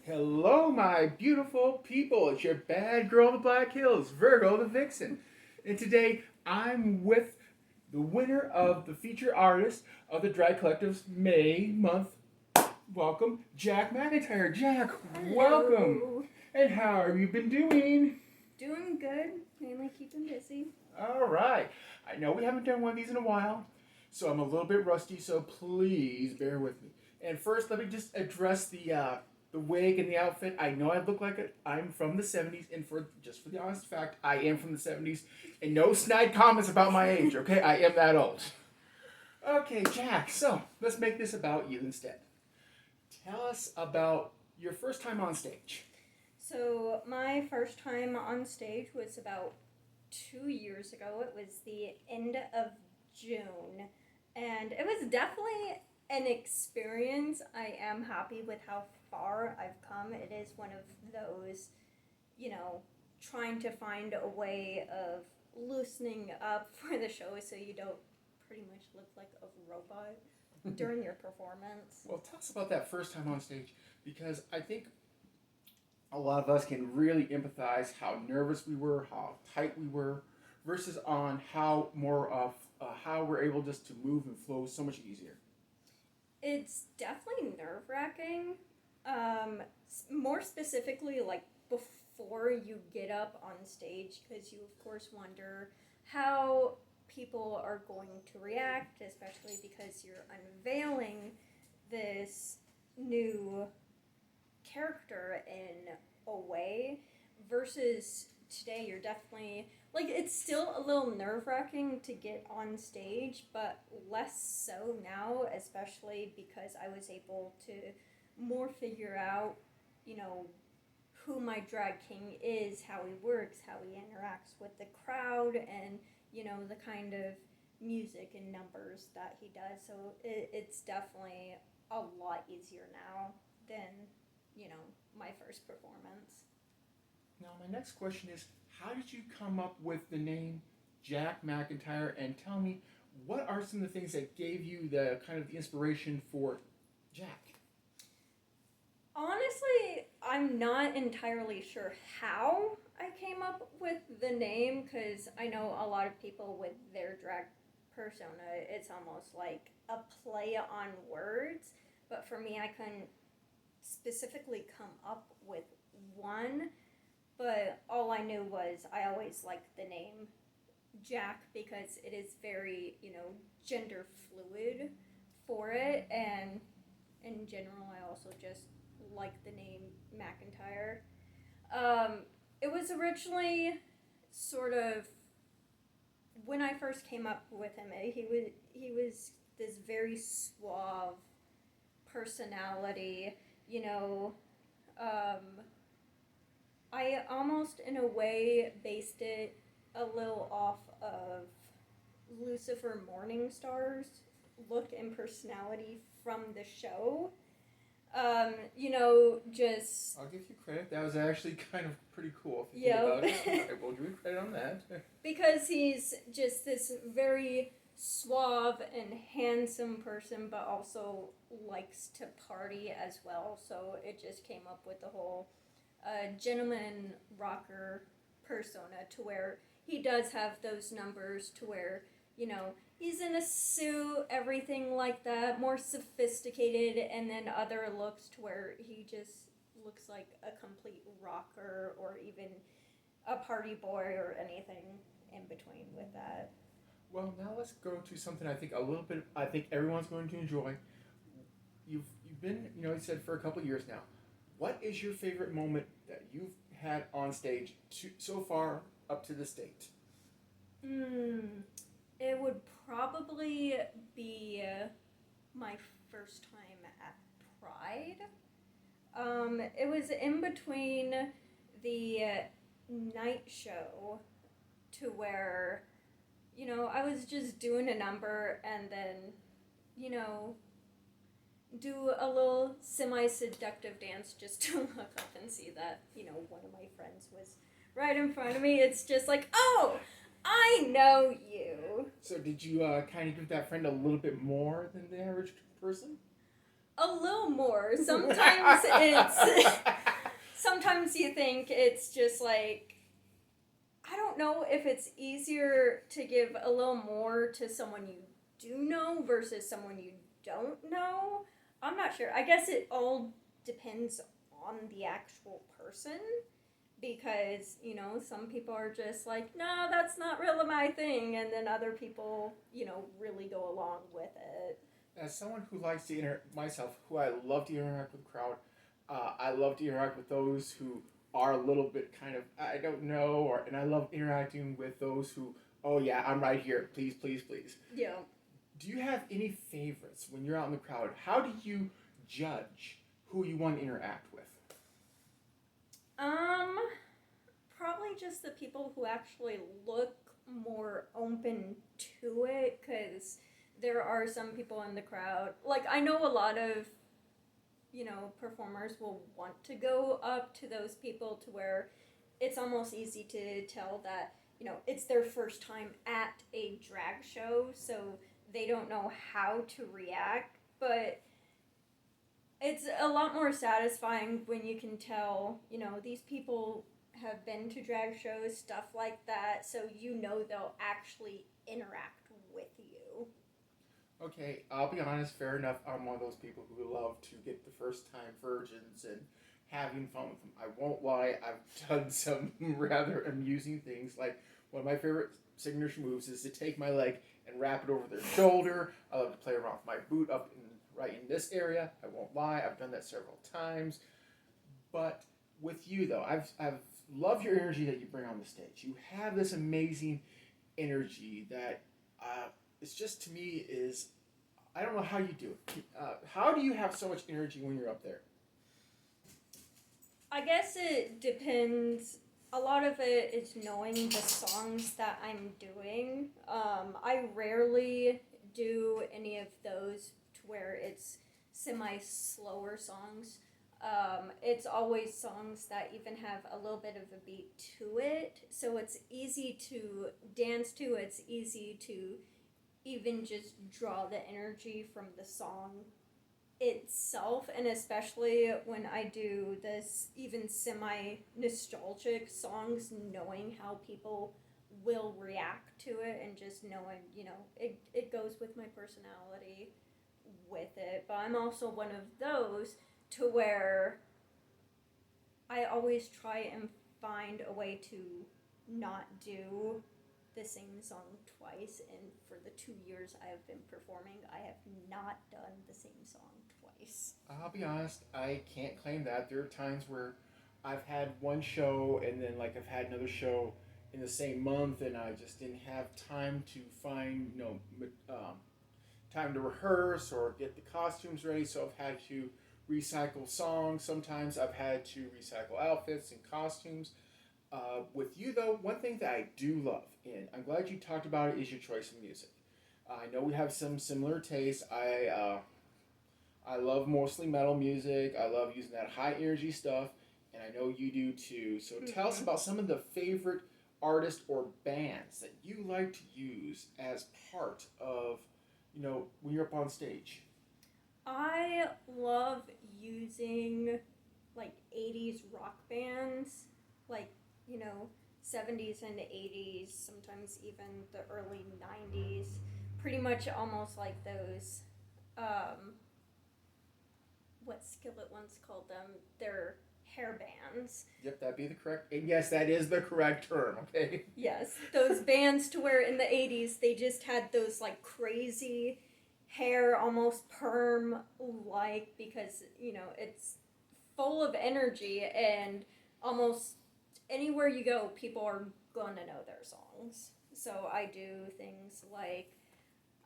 Hello, my beautiful people. It's your bad girl of the Black Hills, Virgo the Vixen. And today I'm with the winner of the feature artist of the Drag Collective's May month. Welcome, Jack McIntyre. Jack, welcome. Hello. And how have you been doing? Doing good. Mainly keeping busy. All right. I know we haven't done one of these in a while, so I'm a little bit rusty, so please bear with me. And first, let me just address the wig and the outfit. I know I look like I'm from the 70s, and for the honest fact, I am from the 70s. And no snide comments about my age, okay? I am that old. Okay, Jack, so let's make this about you instead. Tell us about your first time on stage. So my first time on stage was about 2 years ago. It was the end of June, and it was definitely an experience. I am happy with how far I've come. It is one of those, trying to find a way of loosening up for the show so you don't pretty much look like a robot during your performance. Well, tell us about that first time on stage, because I think a lot of us can really empathize how nervous we were, how tight we were, versus on how more of how we're able just to move and flow so much easier. It's definitely nerve-wracking. More specifically, like before you get up on stage, because you of course wonder how people are going to react, especially because you're unveiling this new character in a way, versus today you're definitely like, it's still a little nerve-wracking to get on stage, but less so now, especially because I was able to more figure out, who my drag king is, how he works, how he interacts with the crowd, and the kind of music and numbers that he does. So it's definitely a lot easier now than my first performance. Now, my next question is, how did you come up with the name Jack McIntyre? And tell me, what are some of the things that gave you the kind of the inspiration for Jack? Honestly, I'm not entirely sure how I came up with the name, because I know a lot of people with their drag persona, it's almost like a play on words. But for me, I couldn't specifically come up with one. But all I knew was I always liked the name Jack because it is very, gender fluid for it. And in general, I also just like the name McIntyre. It was originally sort of, when I first came up with him, he was this very suave personality, I almost in a way based it a little off of Lucifer Morningstar's look and personality from the show. Just I'll give you credit. That was actually kind of pretty cool if you Yep. think about it. I will give you credit on that. because he's just this very suave and handsome person, but also likes to party as well. So it just came up with the whole gentleman rocker persona, to where he does have those numbers to where, he's in a suit, everything like that, more sophisticated, and then other looks to where he just looks like a complete rocker or even a party boy or anything in between with that. Well, now let's go to something I think a little bit. I think everyone's going to enjoy. You've been, you said for a couple years now. What is your favorite moment that you've had on stage so far up to this date? It would probably be my first time at Pride. It was in between the night show, to where, I was just doing a number and then, do a little semi-seductive dance just to look up and see that, one of my friends was right in front of me. It's just like, oh, I know you. So did you kind of give that friend a little bit more than the average person? A little more. Sometimes it's sometimes you think it's just like, I don't know if it's easier to give a little more to someone you do know versus someone you don't know. I'm not sure. I guess it all depends on the actual person because, some people are just like, no, that's not really my thing. And then other people, really go along with it. As someone who likes to myself, who I love to interact with the crowd, I love to interact with those who are a little bit kind of I don't know, and I love interacting with those who, oh yeah, I'm right here, please, please, please. Yeah. Do you have any favorites when you're out in the crowd? How do you judge who you want to interact with? Probably just the people who actually look more open to it, because there are some people in the crowd. Like, I know a lot of, performers will want to go up to those people to where it's almost easy to tell that, it's their first time at a drag show, so they don't know how to react, but it's a lot more satisfying when you can tell, these people have been to drag shows, stuff like that, so they'll actually interact with you. Okay, I'll be honest, fair enough. I'm one of those people who love to get the first time virgins and having fun with them. I won't lie, I've done some rather amusing things. Like, one of my favorite signature moves is to take my leg and wrap it over their shoulder. I love to play around with my boot right in this area. I won't lie, I've done that several times. But with you, though, I've loved your energy that you bring on the stage. You have this amazing energy that it's just, to me, is, I don't know how you do it. How do you have so much energy when you're up there? I guess it depends. A lot of it is knowing the songs that I'm doing. I rarely do any of those to where it's semi-slower songs. It's always songs that even have a little bit of a beat to it, so it's easy to dance to, it's easy to even just draw the energy from the song itself, and especially when I do this even semi-nostalgic songs, knowing how people will react to it and just knowing, it goes with my personality with it. But I'm also one of those to where I always try and find a way to not do the same song twice, and for the 2 years I have been performing, I have not done the same song twice. I'll be honest, I can't claim that. There are times where I've had one show and then I've had another show in the same month, and I just didn't have time to find time to rehearse or get the costumes ready, so I've had to recycle songs. Sometimes I've had to recycle outfits and costumes. With you, though, one thing that I do love, and I'm glad you talked about it, is your choice of music. I know we have some similar tastes. I love mostly metal music. I love using that high energy stuff, and I know you do too. So tell us about some of the favorite artists or bands that you like to use as part of, when you're up on stage. I love using 80s rock bands, 70s and 80s, sometimes even the early 90s, pretty much almost like those, what Skillet once called them, they're hair bands. Yep, that'd be the correct, and yes, that is the correct term, okay? Yes, those bands to where in the 80s they just had those crazy hair, almost perm-like, because, it's full of energy, and almost anywhere you go, people are going to know their songs. So I do things like,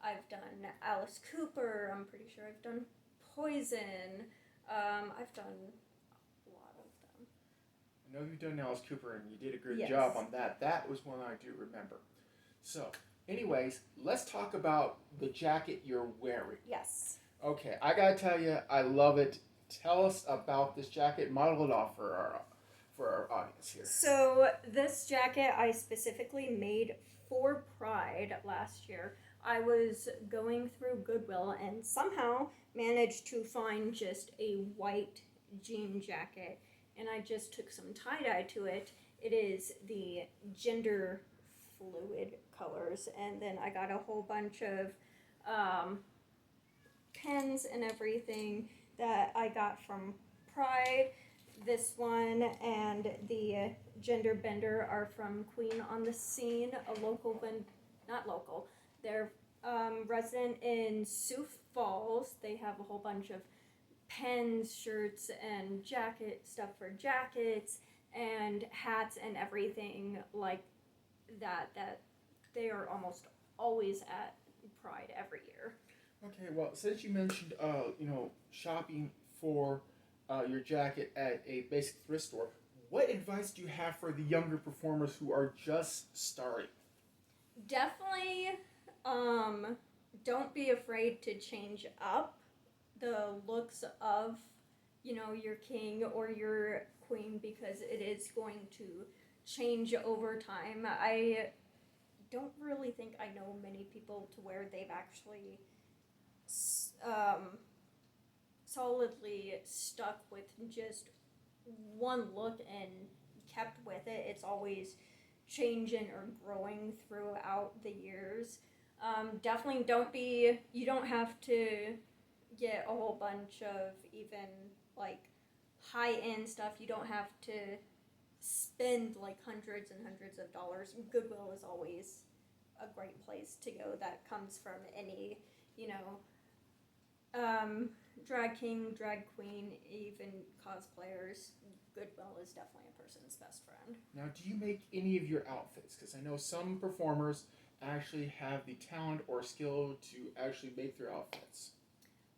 I've done Alice Cooper, I'm pretty sure I've done Poison, I've done a lot of them. I know you've done Alice Cooper, and you did a good Yes. job on that. That was one I do remember. So, anyways, let's talk about the jacket you're wearing. Yes. Okay, I gotta tell you, I love it. Tell us about this jacket. Model it off for our audience here. So this jacket I specifically made for Pride last year. I was going through Goodwill and somehow managed to find just a white jean jacket, and I just took some tie-dye to it. It is the gender fluid colors, and then I got a whole bunch of pens and everything that I got from Pride. This one and the Gender Bender are from Queen on the Scene, a local, not local, they're resident in Sioux Falls. They have a whole bunch of pens, shirts, and jacket stuff for jackets, and hats and everything like that, that they are almost always at Pride every year. Okay, well, since you mentioned, shopping for your jacket at a basic thrift store, what advice do you have for the younger performers who are just starting? Definitely, don't be afraid to change up the looks of, your king or your queen, because it is going to change over time. I don't really think I know many people to where they've actually solidly stuck with just one look and kept with it. It's always changing or growing throughout the years. Definitely you don't have to get a whole bunch of even like high-end stuff. You don't have to spend like hundreds and hundreds of dollars. Goodwill is always a great place to go that comes from any, drag king, drag queen, even cosplayers. Goodwill is definitely a person's best friend. Now, do you make any of your outfits? Because I know some performers actually have the talent or skill to actually make their outfits.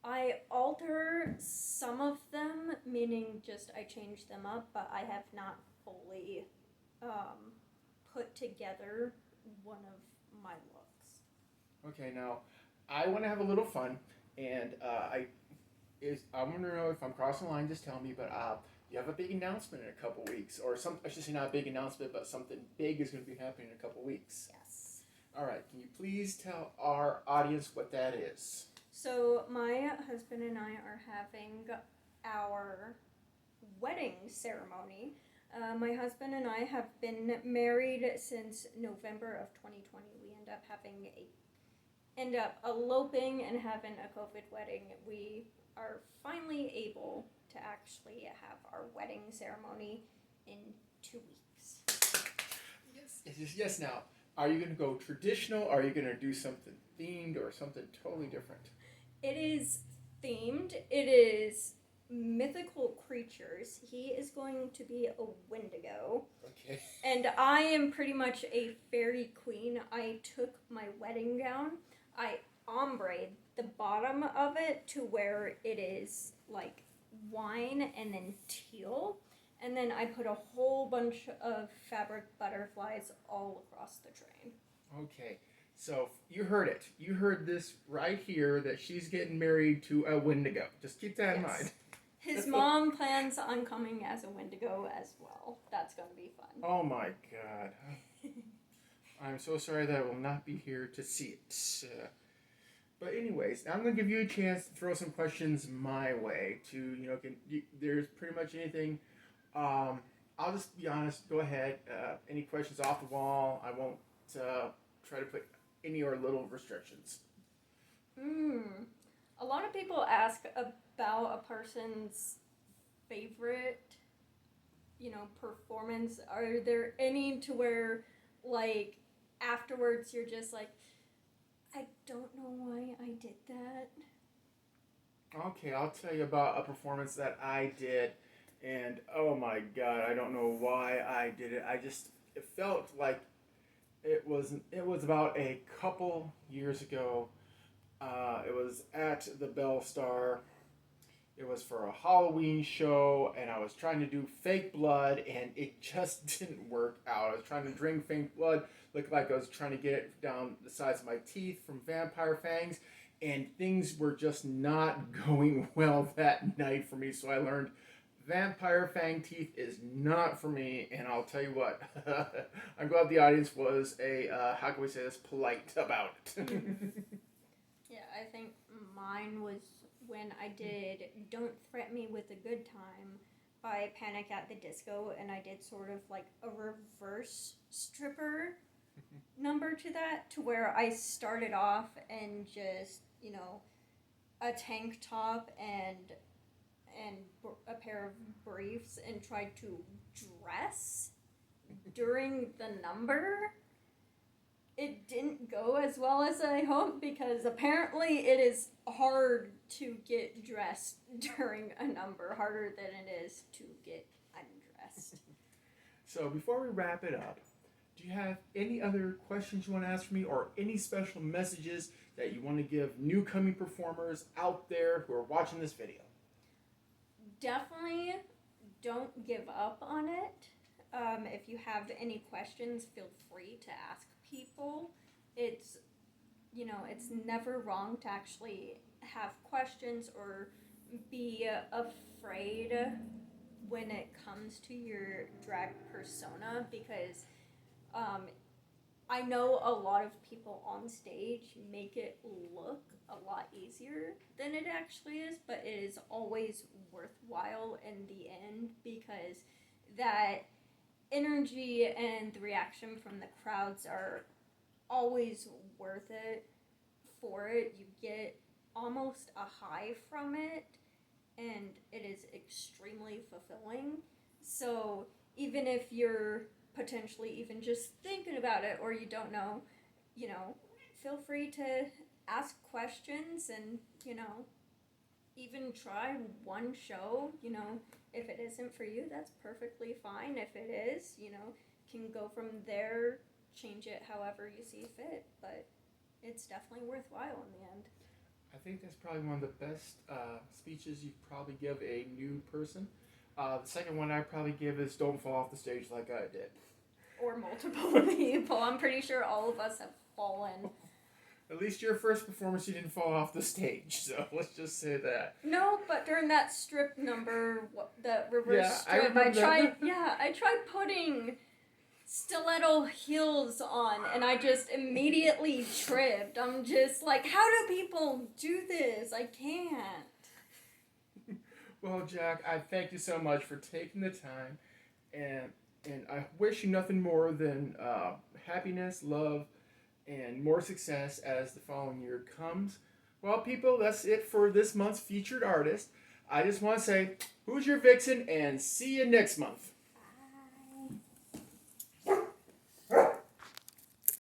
I alter some of them, meaning just I change them up, but I have not fully put together one of my looks. Okay, now I want to have a little fun, and I want to know if I'm crossing the line. Just tell me. But you have a big announcement in a couple weeks, or some. I should say not a big announcement, but something big is going to be happening in a couple weeks. Yes. All right. Can you please tell our audience what that is? So my husband and I are having our wedding ceremony. My husband and I have been married since November of 2020. We end up eloping and having a COVID wedding. We are finally able to actually have our wedding ceremony in 2 weeks. Yes. Now, are you going to go traditional? Are you going to do something themed or something totally different? It is themed. It is mythical creatures. He is going to be a Wendigo. Okay. And I am pretty much a fairy queen. I took my wedding gown, I ombre the bottom of it to where it is like wine and then teal. And then I put a whole bunch of fabric butterflies all across the train. Okay. So you heard it. You heard this right here that she's getting married to a Wendigo. Just keep that in mind. His mom plans on coming as a Wendigo as well. That's going to be fun. Oh my God. I'm so sorry that I will not be here to see it. But anyways, I'm going to give you a chance to throw some questions my way to, there's pretty much anything. I'll just be honest. Go ahead. Any questions off the wall. I won't try to put any or little restrictions. A lot of people ask about a person's favorite, performance. Are there any to where, like, afterwards you're just like, I don't know why I did that? Okay, I'll tell you about a performance that I did, and oh my God, I don't know why I did it. It felt like it was about a couple years ago. It was at the Bell Star. It was for a Halloween show, and I was trying to do fake blood, and it just didn't work out. I was trying to drink fake blood, looked like I was trying to get it down the sides of my teeth from vampire fangs, and things were just not going well that night for me, so I learned vampire fang teeth is not for me, and I'll tell you what, I'm glad the audience was how can we say this, polite about it. Yeah, I think mine was when I did Don't Threaten Me with a Good Time by Panic at the Disco, and I did sort of like a reverse stripper number to that, to where I started off and just, a tank top and a pair of briefs and tried to dress during the number. It didn't go as well as I hoped, because apparently it is hard to get dressed during a number, harder than it is to get undressed. So before we wrap it up, do you have any other questions you want to ask for me, or any special messages that you want to give new coming performers out there who are watching this video? Definitely don't give up on it. If you have any questions, feel free to ask people. It's never wrong to actually have questions or be afraid when it comes to your drag persona, because I know a lot of people on stage make it look a lot easier than it actually is, but it is always worthwhile in the end, because that energy and the reaction from the crowds are always worth it for it. You get almost a high from it, and it is extremely fulfilling. So even if you're potentially even just thinking about it, or you don't know, feel free to ask questions and, even try one show. If it isn't for you, that's perfectly fine. If it is, can go from there, change it however you see fit, but it's definitely worthwhile in the end. I think that's probably one of the best speeches you probably give a new person. The second one I probably give is don't fall off the stage like I did. Or multiple people. I'm pretty sure all of us have fallen. At least your first performance, you didn't fall off the stage, so let's just say that. No, but during that strip number, the reverse Yeah, strip, I tried putting stiletto heels on, and I just immediately tripped. I'm just like, how do people do this? I can't. Well, Jack, I thank you so much for taking the time, and I wish you nothing more than happiness, love, and more success as the following year comes. Well, people, that's it for this month's featured artist. I just want to say, who's your vixen, and see you next month.